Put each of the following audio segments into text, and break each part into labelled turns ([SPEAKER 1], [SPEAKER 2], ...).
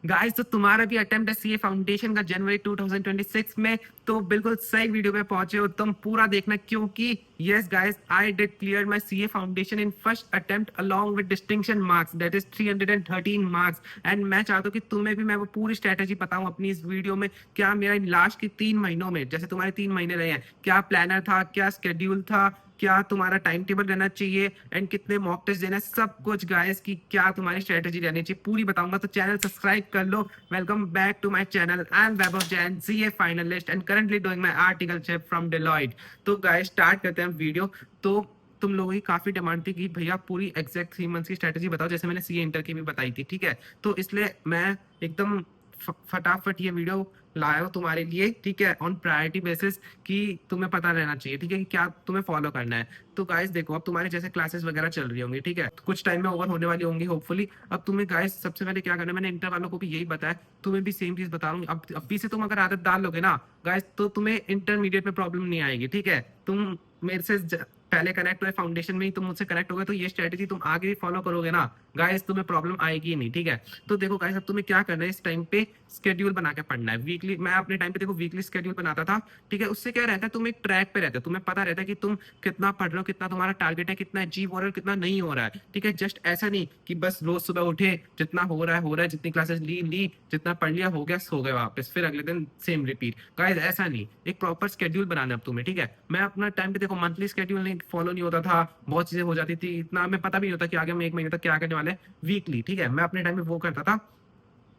[SPEAKER 1] Guys तो तुम्हारा भी अटेम्प्ट है सीए फाउंडेशन का जनवरी 2026 में। तो बिल्कुल सही वीडियो पे पहुंचे हो तुम, पूरा देखना, क्योंकि yes guys I did clear my CA foundation in first attempt along with distinction marks, that is 313 marks. And मैं चाहता हूँ कि तुम्हें भी मैं वो पूरी स्ट्रेटेजी बताऊं अपनी इस वीडियो में। क्या मेरा लास्ट के 3 महीनों में, जैसे तुम्हारे 3 महीने रहे हैं, क्या प्लानर था, क्या स्केड्यूल था, क्या तुम्हारा टाइम टेबल रहना चाहिए, एंड कितने मॉक टेस्ट देना है, सब कुछ गाइस की क्या तुम्हारी स्ट्रेटेजी रहनी चाहिए पूरी बताऊंगा। तो चैनल सब्सक्राइब कर लो। Welcome back to my channel. I am Vaibhav Jain, CA finalist and currently doing my articleship from Deloitte. तो गाइस स्टार्ट करते हैं वीडियो। तो तुम लोगों की काफी डिमांड थी कि भैया पूरी एग्जैक्ट 3 मंथ्स की स्ट्रेटेजी बताओ, जैसे मैंने सीए इंटर की भी बताई थी, ठीक है। तो इसलिए मैं एकदम फटाफट ये वीडियो लाया हूँ तुम्हारे लिए, ठीक है, ऑन प्रायोरिटी बेसिस, कि तुम्हें पता रहना चाहिए, ठीक है, कि क्या तुम्हें फॉलो करना है। तो गाइस देखो, अब तुम्हारे जैसे क्लासेस वगैरह चल रही होंगी, ठीक है, तो कुछ टाइम में ओवर होने वाली होंगी होपफुली। अब तुम्हें गाइस सबसे पहले क्या करना है, मैंने इंटर वालों को भी यही बताया, तुम्हें भी सेम चीज बता रहा हूँ। अब अभी से तुम अगर आदत डाल लोगे ना गाइस, तो तुम्हें इंटरमीडिएट में प्रॉब्लम नहीं आएगी, ठीक है। तुम मेरे से पहले कनेक्ट हुए फाउंडेशन में ही, तुम मुझसे कनेक्ट हो गए, तो ये स्ट्रेटेजी तुम आगे भी फॉलो करोगे ना गाइस, तुम्हें प्रॉब्लम आएगी नहीं, ठीक है। तो देखो गाइस, अब तुम्हें क्या करना है, इस टाइम पे स्केड्यूल बना के पढ़ना है वीकली। मैं अपने टाइम पे देखो वीकली स्केड्यूल बनाता था, ठीक है। उससे क्या रहता है, तुम एक ट्रैक पे रहते हो, तुम्हें पता रहता है कि तुम कितना पढ़ रहे हो, कितना तुम्हारा टारगेट है, कितना अचीव हो रहा है, कितना नहीं हो रहा है, ठीक है। जस्ट ऐसा नहीं कि बस रोज सुबह उठे, जितना हो रहा है हो रहा है, जितनी क्लासेस ली, जितना पढ़ लिया हो गया, सो गए वापस, फिर अगले दिन सेम रिपीट। गाइस ऐसा नहीं, एक प्रॉपर स्केड्यूल बनाना है अब तुम्हें, ठीक है। मैं अपना टाइम पे देखो मंथली स्केड्यूल नहीं फॉलो नहीं होता था, बहुत चीजें हो जाती थी, इतना हमें पता भी नहीं होता कि आगे हम 1 महीने तक क्या करने वाले हैं। वीकली, ठीक है, मैं अपने टाइम पे वो करता था,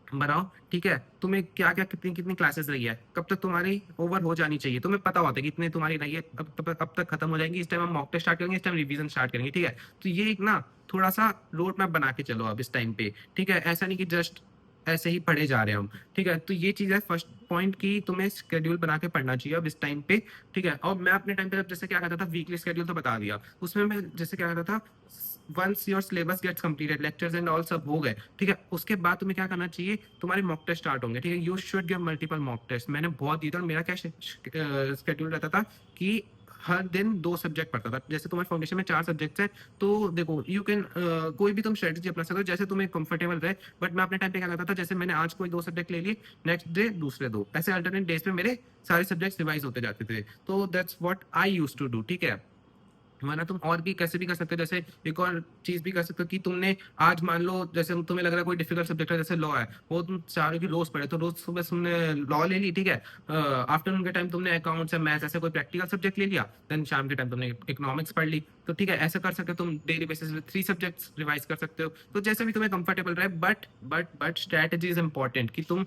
[SPEAKER 1] बनाओ, ठीक है। तुम्हें क्या क्या कितनी कितनी क्लासेस रही है, कब तक तुम्हारी ओवर हो जानी चाहिए, तुम्हें पता होता है कि इतने तुम्हारी रही है, अब तक खत्म हो जाएंगी, इस टाइम हम मॉक टेस्ट स्टार्ट करेंगे, इस टाइम रिवीजन स्टार्ट करेंगे, ठीक है। तो ये एक ना थोड़ा सा रोड मैप बना के चलो अब इस टाइम पे, ठीक है। ऐसा नहीं कि जस्ट ऐसे ही पढ़े जा रहे हैं हम, ठीक है। तो ये चीज है फर्स्ट पॉइंट की तुम्हें शेड्यूल बना के पढ़ना चाहिए अब इस टाइम पे, ठीक है। और मैं अपने टाइम पे जैसे क्या करता था, वीकली शेड्यूल तो बता दिया, उसमें मैं जैसे क्या करता था, once your syllabus gets completed, lectures and all सब हो गए, ठीक है, उसके बाद तुम्हें क्या करना चाहिए, तुम्हारे मॉक टेस्ट स्टार्ट होंगे, ठीक है। You should give multiple mock test. मैंने बहुत दिया था, और मेरा क्या शेड्यूल रहता था कि हर दिन 2 सब्जेक्ट पढ़ता था। जैसे तुम्हारे फाउंडेशन में 4 सब्जेक्ट्स हैं, तो देखो यू कैन कोई भी तुम स्ट्रेटेजी अपना सकते हो जैसे तुम्हें कंफर्टेबल रहे। बट मैं अपने टाइम पे क्या करता था, जैसे मैंने आज कोई 2 सब्जेक्ट ले लिए, नेक्स्ट डे दूसरे दो, ऐसे अल्टरनेट डेज पे मेरे सारे सब्जेक्ट्स रिवाइज होते जाते थे। तो that's what I used to do, ठीक है। वरना तुम और भी कैसे भी कर सकते हो, जैसे एक और चीज भी कर सकते हो कि तुमने आज मान लो, जैसे तुम्हें लग रहा है कोई डिफिकल्ट सब्जेक्ट है, जैसे लॉ है, वो तुम चाह रहे हो कि रोज पढ़े, तो रोज सुबह तुमने लॉ ले ली, ठीक है। आफ्टरनून के टाइम तुमने अकाउंट्स या मैथ्स ऐसे कोई प्रैक्टिकल सब्जेक्ट ले लिया, देन शाम के टाइम तुमने इकोनॉमिक्स पढ़ ली। तो ठीक है, ऐसा कर सकते हो तुम, डेली बेसिस पे 3 सब्जेक्ट्स रिवाइज कर सकते हो। तो जैसे भी तुम्हें कंफर्टेबल रहे, बट स्ट्रेटेजी इज इंपॉर्टेंट कि तुम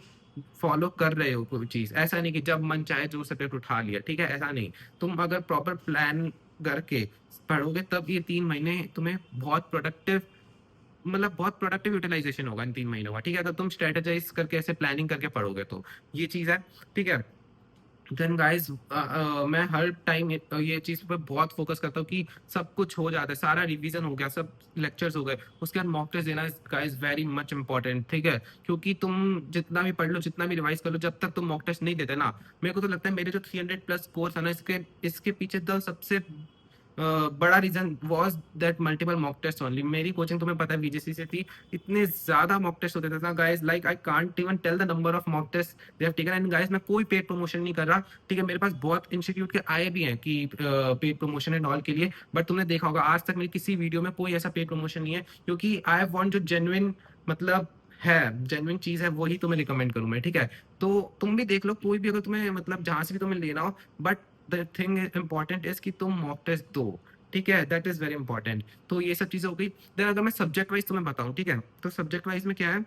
[SPEAKER 1] फॉलो कर रहे हो कोई चीज, ऐसा नहीं कि जब मन चाहे जो सब्जेक्ट उठा लिया, ठीक है, ऐसा नहीं। तुम अगर प्रॉपर प्लान करके पढ़ोगे, तब ये 3 महीने तुम्हें बहुत प्रोडक्टिव, मतलब बहुत प्रोडक्टिव यूटिलाइजेशन होगा इन 3 महीनों का, ठीक है। अगर तुम स्ट्रेटेजाइज करके ऐसे प्लानिंग करके पढ़ोगे तो ये चीज है, ठीक है। देन गाइस मैं हर टाइम ये चीज पे बहुत फोकस करता हूँ कि सब कुछ हो जाता है, सारा रिवीजन हो गया, सब लेक्चर्स हो गए, उसके बाद मॉक टेस्ट देना गाइस वेरी मच इंपॉर्टेंट, ठीक है। क्योंकि तुम जितना भी पढ़ लो, जितना भी रिवाइज कर लो, जब तक तुम मॉक टेस्ट नहीं देते ना, मेरे को तो लगता है मेरे जो 300+ कोर्स है ना, इसके इसके पीछे तो सबसे बड़ा reason was that multiple mock test only. मेरी कोचिंग तुम्हें पता है वीजीसी से थी, इतने ज्यादा मॉक टेस्ट होते थे ना guys, like I can't even tell the number of mock test they have taken. And guys मैं कोई पेड प्रमोशन नहीं कर रहा, ठीक है। मेरे पास बहुत इंस्टीट्यूट के आए भी हैं कि पेड प्रमोशन एंड ऑल के लिए, बट तुमने देखा होगा आज तक मेरी किसी वीडियो में कोई ऐसा पेड प्रमोशन नहीं है, क्योंकि आई वांट जो जेन्युइन, मतलब है जेन्युइन चीज है, वही तुम्हें रिकमेंड करूं मैं, ठीक है। तो तुम भी देख लो, कोई भी अगर तुम्हें, मतलब जहां से भी तुम्हें लेना हो, but the thing important is कि तुम मॉक टेस्ट दो, ठीक है, दैट इज वेरी इंपॉर्टेंट। तो ये सब चीजें हो गई। देन अगर मैं सब्जेक्ट वाइज तुम्हें बताऊं, ठीक है, तो सब्जेक्ट वाइज में क्या है,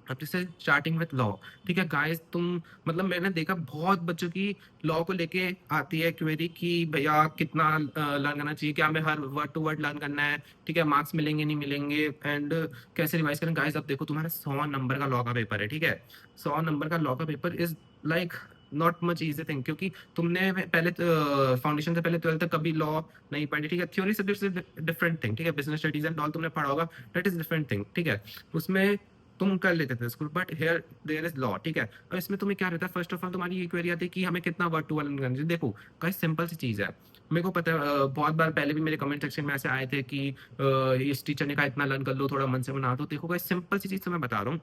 [SPEAKER 1] अब जैसे स्टार्टिंग विथ लॉ, ठीक है गाइस, तुम, मतलब मैंने देखा बहुत बच्चों की लॉ को लेके आती है क्वेरी कि भैया कितना लर्न करना चाहिए, क्या हमें हर वर्ड टू वर्ड लर्न करना है, ठीक है, मार्क्स मिलेंगे नहीं मिलेंगे, एंड कैसे रिवाइज करें। गाइस अब देखो, तुम्हारा 100 नंबर का लॉ का पेपर है, ठीक है। 100 नंबर का लॉ का paper is like not much easy thing, क्योंकि तुमने पहले फाउंडेशन से पहले 12th तक कभी लॉ नहीं पढ़ी, ठीक है। थ्योरी सब्जेक्ट डिफरेंट थिंग, ठीक है, बिजनेस स्टडीज एंड ऑल तुमने पढ़ा होगा, दैट इज डिफरेंट थिंग, ठीक है। उसमें तुम कर लेते थे school, but here there is law, ठीक है। और इसमें तुम्हें क्या रहता है, फर्स्ट ऑफ ऑल तुम्हारी ये क्वेरी आती है कि हमें कितना वर्ड टू वर्ड करना चाहिए। देखो गाइस सिंपल सी चीज है, मेरे को पता है बहुत बार पहले भी मेरे कमेंट सेक्शन में ऐसे आए थे कि इस टीचर ने कहा इतना लर्न कर लो, थोड़ा मन से बना दो। देखो गाइस सिंपल सी चीज तो मैं बता रहा हूँ,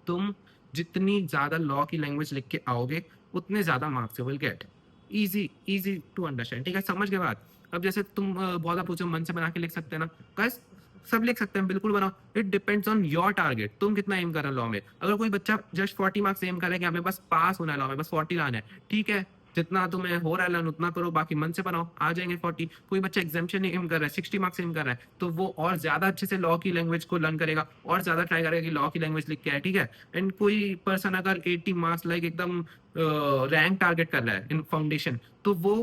[SPEAKER 1] तुम जितनी ज्यादा लॉ की लैंग्वेज लिख के आओगे उतने ज्यादा marks you will get. Easy easy to understand, ठीक है, समझ के बाद। अब जैसे तुम बहुत आप पूछो मन से बना के लिख सकते हैं ना, guys, सब लिख सकते हैं, बिल्कुल बनाओ। It depends on your target, तुम कितना एम कर रहे हो लॉ में। अगर कोई बच्चा जस्ट 40 मार्क्स एम कर रहा है कि हमें बस पास होना है लॉ में, बस 40 लाना है, ठीक है, जितना तुम्हें हो रहा है लर्न उतना करो, बाकी मन से बनाओ, आ जाएंगे 40। कोई बच्चा एग्जामिशन एम कर रहा है, 60 मार्क्स एम कर रहा है, तो वो और ज्यादा अच्छे से लॉ की लैंग्वेज को लर्न करेगा, और ज्यादा ट्राई करेगा कि लॉ की लैंग्वेज लिख के आए, ठीक है। एंड कोई पर्सन अगर 80 मार्क्स लाइक एकदम रैंक टारगेट कर रहा है इन फाउंडेशन, तो वो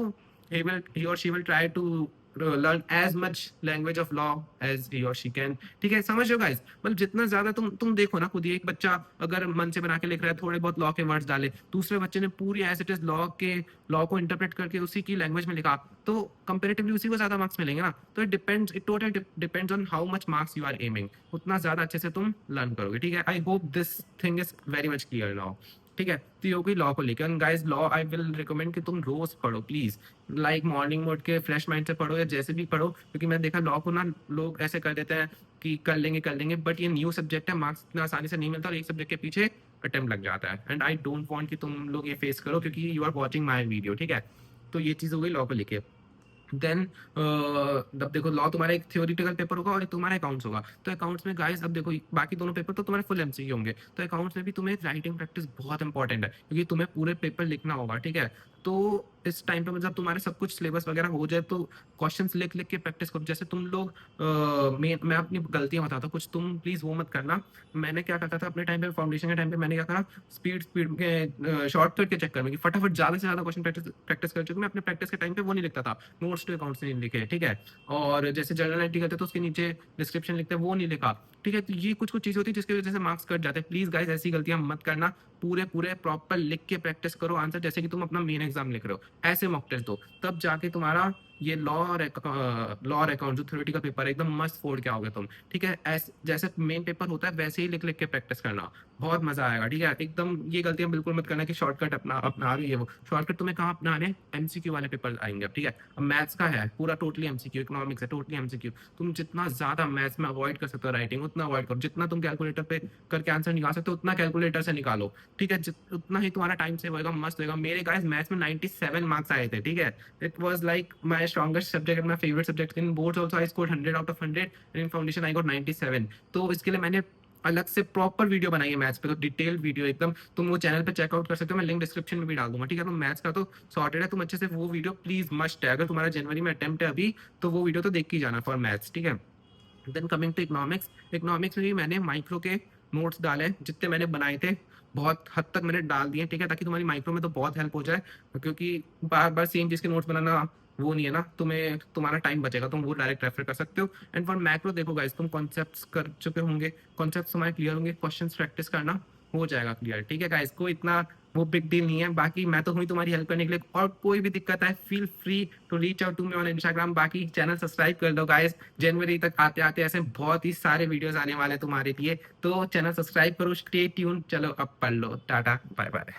[SPEAKER 1] he or she will try to learn as much language of law as he or she can, ठीक है, समझ लो गाइस। मतलब जितना ज्यादा तुम देखो ना खुद ही, एक बच्चा अगर मन से बना के लिख रहा है, थोड़े बहुत लॉ के वर्ड्स डाले, दूसरे बच्चे ने पूरी एज इट इज लॉ को इंटरप्रेट करके उसी की लैंग्वेज में लिखा, तो कंपेरेटिवली उसी को ज्यादा मार्क्स मिलेंगे ना। तो it total depends on how much marks you are aiming, उतना ज्यादा अच्छे से तुम लर्न करोगे, ठीक है। I hope this thing is very much clear now, ठीक है। तो ये हो गई लॉ को लेकर। Guys law I will recommend कि तुम रोज पढ़ो प्लीज, लाइक मॉर्निंग मोड के फ्रेश माइंड से पढ़ो या जैसे भी पढ़ो, क्योंकि मैंने देखा लॉ को ना लोग ऐसे कर देते हैं कि कर लेंगे, बट ये न्यू सब्जेक्ट है, मार्क्स इतना आसानी से नहीं मिलता, और एक सब्जेक्ट के पीछे अटेम्प्ट लग जाता है। एंड आई डोंट वांट कि तुम लोग ये फेस करो, क्योंकि you are watching my video, ठीक है। तो ये चीज़ हो गई लॉ को लेके। देन अब देखो लॉ तुम्हारा एक थ्योरेटिकल पेपर होगा और एक तुम्हारा अकाउंट्स होगा। तो अकाउंट्स में गाइस अब देखो बाकी दोनों पेपर तो तुम्हारे फुल एमसीक्यू होंगे, तो अकाउंट्स में भी तुम्हें राइटिंग प्रैक्टिस बहुत इंपॉर्टेंट है, क्योंकि तुम्हें पूरे पेपर लिखना होगा, ठीक है। तो इस टाइम पे जब तुम्हारे सब कुछ सिलेबस वगैरह हो जाए, तो क्वेश्चंस लिख लिख के प्रैक्टिस करो। जैसे तुम लोग मैं अपनी गलतियां बताता हूँ कुछ, तुम प्लीज वो मत करना। मैंने क्या करता था अपने टाइम पे, फाउंडेशन के टाइम पे मैंने क्या करा, स्पीड स्पीड के शॉर्टकट के चक्कर में कि फटाफट ज्यादा से ज्यादा क्वेश्चन प्रैक्टिस कर चुके, मैं अपने प्रैक्टिस के टाइम पे वो नहीं लिखता था, नोट्स टू अकाउंट्स नहीं लिखे, ठीक है। और जैसे जर्नल एंट्री करते तो उसके नीचे डिस्क्रिप्शन लिखते हैं, वो नहीं लिखा, ठीक है। तो ये कुछ कुछ चीजें होती है जिसकी वजह से मार्क्स कट जाते हैं। प्लीज गाइस ऐसी गलतियां मत करना, पूरे पूरे प्रॉपर लिख के प्रैक्टिस करो आंसर, जैसे कि तुम अपना मेन एग्जाम लिख रहे हो, ऐसे मॉक टेस्ट दो, तब जाके तुम्हारा ये लॉ और अकाउंट जो थ्योरेटिकल पेपर है एकदम मस्त फोड़ के आओगे तुम, ठीक है। जैसे मेन पेपर होता है वैसे ही लिख लिख के प्रैक्टिस करना, बहुत मजा आएगा, ठीक है। एकदम ये गलतियां बिल्कुल मत करना कि शॉर्टकट अपना रही है। वो शॉर्टकट तुम्हें कहाँ अपनाने, एमसीक्यू वाले पेपर आएंगे अब, ठीक है। अब मैथ्स का है पूरा टोटली एमसीक्यू, इकोनॉमिक्स है टोटली एमसीक्यू, तुम जितना ज्यादा मैथ्स में अवॉइड कर सकते हो राइटिंग उतना अवॉइड करो, जितना तुम कैलकुलेटर पे करके आंसर निकाल सकते हो उतना कैलकुलेटर से निकालो, ठीक है। उतना ही तुम्हारा टाइम सेव होगा, मस्त होगा। मेरे गाइस मैथ्स में 97 मार्क्स आए थे, ठीक है। It was like my strongest subject and my favourite subject. In boards also I scored 100 out of 100 and in foundation I got 97। तो इसके लिए मैंने अलग से प्रॉपर वीडियो बनाई है मैथ्स पे, तो डिटेल्ड वीडियो एकदम, तुम वो चैनल पे चेकआउट कर सकते हो, मैं लिंक डिस्क्रिप्शन में भी डाल दूंगा, ठीक है। तो मैथ्स का तो सॉर्टेड है, तुम अच्छे से वो वीडियो प्लीज मस्ट है, अगर तुम्हारा जनवरी में अटेम्प्ट है अभी तो वो वीडियो तो देख के ही जाना फॉर मैथ्स, ठीक है। Then coming to economics, economics में भी मैंने माइक्रो के नोट्स डाले, जितने मैंने बनाए थे बहुत हद तक मैंने डाल दिए, ठीक है, ताकि तुम्हारी माइक्रो में तो बहुत हेल्प हो जाए, क्योंकि बार बार सेम चीज के नोट्स बनाना वो नहीं है ना, तुम्हें तुम्हारा टाइम बचेगा, तुम वो डायरेक्ट रेफर कर सकते हो। एंड फॉर मैक्रो देखो गाइस, तुम कॉन्सेप्ट्स कर चुके होंगे, कॉन्सेप्ट्स तुम्हारे क्लियर होंगे, क्वेश्चंस प्रैक्टिस करना हो जाएगा क्लियर, ठीक है गाइस। को इतना वो बिग डील नहीं है, बाकी मैं तो हुई तुम्हारी हेल्प करने के लिए, और कोई भी दिक्कत है feel free to reach out to me on Instagram. बाकी चैनल सब्सक्राइब कर लो गाइस, जनवरी तक आते आते ऐसे बहुत ही सारे वीडियोस आने वाले तुम्हारे लिए, तो चैनल सब्सक्राइब करो, स्टे ट्यून। चलो अब पढ़ लो, टाटा बाय बाय।